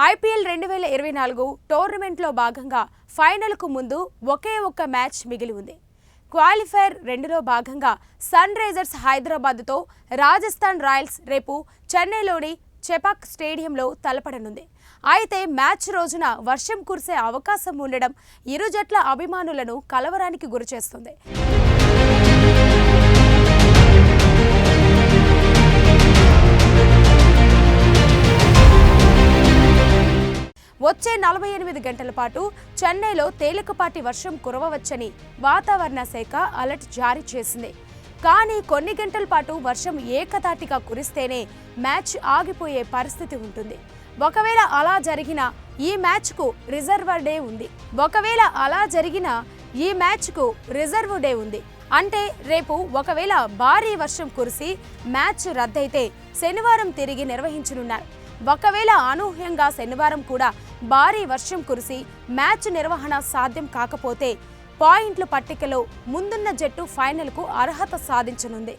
IPL 2024 టోర్నమెంట్లో భాగంగా ఫైనల్కు ముందు ఒకే ఒక్క మ్యాచ్ మిగిలి ఉంది. క్వాలిఫైర్ 2లో భాగంగా సన్ రైజర్స్ హైదరాబాద్తో రాజస్థాన్ రాయల్స్ రేపు చెన్నైలోని చెపాక్ స్టేడియంలో తలపడనుంది. అయితే మ్యాచ్ రోజున వర్షం కురిసే అవకాశం ఉండడం ఇరు జట్ల అభిమానులను కలవరానికి గురిచేస్తుంది. వచ్చే 48 గంటల పాటు చెన్నైలో తేలికపాటి వర్షం కురవవచ్చని వాతావరణ శాఖ అలర్ట్ జారీ చేసింది. కానీ కొన్ని గంటల పాటు వర్షం ఏకతాటిగా కురిస్తేనే మ్యాచ్ ఆగిపోయే పరిస్థితి ఉంటుంది. ఒకవేళ అలా జరిగిన ఈ మ్యాచ్కు రిజర్వ్ డే ఉంది. అంటే రేపు ఒకవేళ భారీ వర్షం కురిసి మ్యాచ్ రద్దయితే శనివారం తిరిగి నిర్వహించనున్నారు. ఒకవేళ అనూహ్యంగా శనివారం కూడా భారీ వర్షం కురిసి మ్యాచ్ నిర్వహణ సాధ్యం కాకపోతే పాయింట్ల పట్టికలో ముందున్న జట్టు ఫైనల్కు అర్హత సాధించనుంది.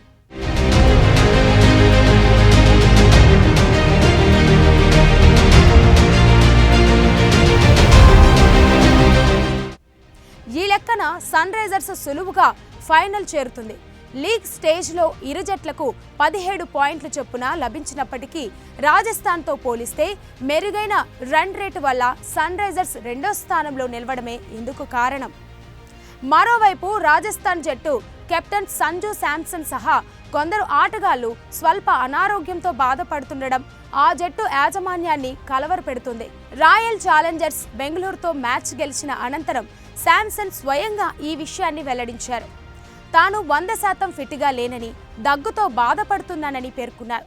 ఈ లెక్కన సన్ రైజర్స్ సులువుగా ఫైనల్ చేరుతుంది. లీగ్ స్టేజ్లో ఇరు జట్లకు 17 పాయింట్ల చొప్పున లభించినప్పటికీ రాజస్థాన్తో పోలిస్తే మెరుగైన రన్ రేటు వల్ల సన్ రైజర్స్ 2వ స్థానంలో నిలవడమే ఇందుకు కారణం. మరోవైపు రాజస్థాన్ జట్టు కెప్టెన్ సంజు శాంసన్ సహా కొందరు ఆటగాళ్లు స్వల్ప అనారోగ్యంతో బాధపడుతుండడం ఆ జట్టు యాజమాన్యాన్ని కలవరపెడుతుంది. రాయల్ ఛాలెంజర్స్ బెంగళూరుతో మ్యాచ్ గెలిచిన అనంతరం శాంసన్ స్వయంగా ఈ విషయాన్ని వెల్లడించారు. తాను 100% ఫిట్గా లేనని, దగ్గుతో బాధపడుతున్నానని పేర్కొన్నారు.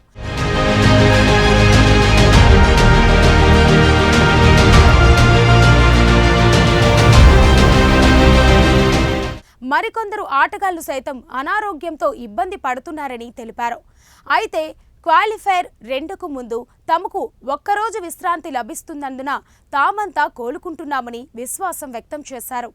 మరికొందరు ఆటగాళ్లు సైతం అనారోగ్యంతో ఇబ్బంది పడుతున్నారని తెలిపారు. అయితే క్వాలిఫైర్ 2కు ముందు తమకు ఒక్కరోజు విశ్రాంతి లభిస్తున్నందున తామంతా కోలుకుంటున్నామని విశ్వాసం వ్యక్తం చేశారు.